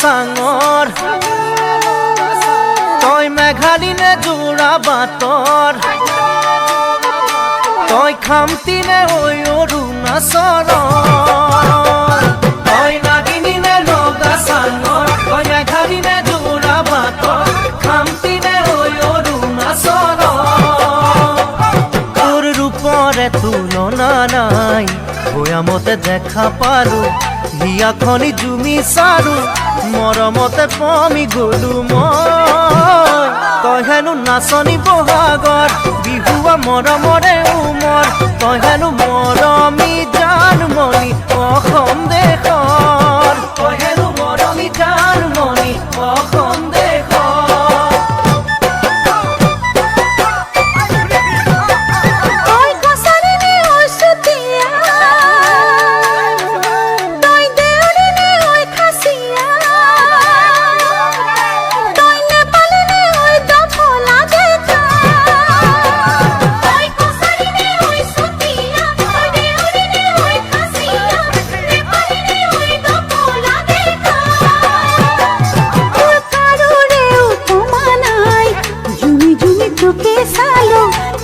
চাঙৰ তই মেঘালিনে যোৰা বাটৰ তই খামতিনে হৈ অৰুণাচলৰ তই নাগিনীনে লগা চাঙৰ তই মেঘালিনে যোৰা বাটৰ খামতিনে হৈ অৰুণাচলৰ তোৰ ৰূপৰে তুলনা নাই ভৈয়ামতে দেখা পালো হিয়াখনি জুমি চাৰো মৰমতে পমি গলো মই তই হেনো নাচনি বহাগৰ বিহুৱা মৰমৰে উমৰ তই হেনো মৰমী জানমণি অসম দেশৰ তই হেনো মৰমী জানমণি অসম দেশৰ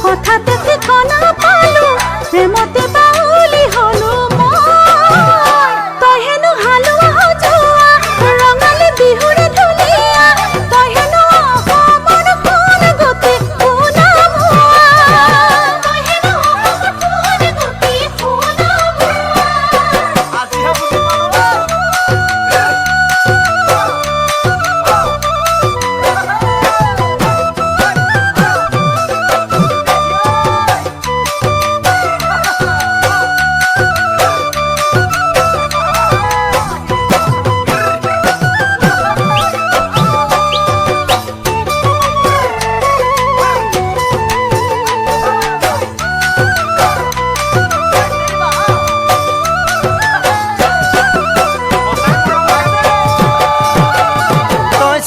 হঠাতে ঠিকনা পালো প্ৰেমতে বাউলি হলো মই তই হেনো হালোৱা হজোৱা ৰঙালী বিহুৰে ধুনীয়া তই হেনো অসমৰ সোণ গতি সোণামুৱা তই হেনো অসমৰ সোণ গতি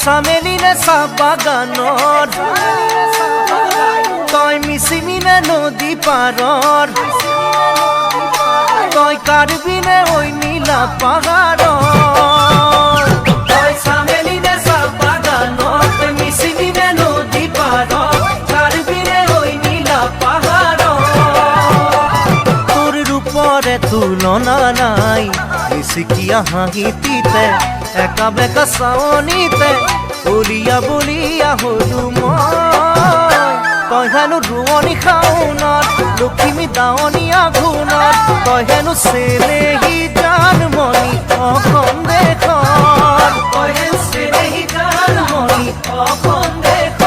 চামেলিনে চাহ বাগানৰ তই মিচিমিনে নদী পাৰৰ তই কাৰ্বিনে ঐ নীলা পাহাৰৰ তই চামেলিনে চাহ বাগানৰ তই মিচিমিনে নদী পাৰৰ কাৰ্বিনে ঐ নীলা পাহাৰৰ তোৰ ৰূপৰে তুলনা নাই মিচিকিয়া হাঁহিতিতে একা বেকা চাৱনিতে বলিয়া বলিয়া হলো মই তই হেনো ৰোৱনী শাওনত লখিমী দাৱনীয়া ঘূনত তই হেনো চেনেহী জানমণি অসম দেশৰ তই হেনো চেনেহী জানমণি অসম দেশৰ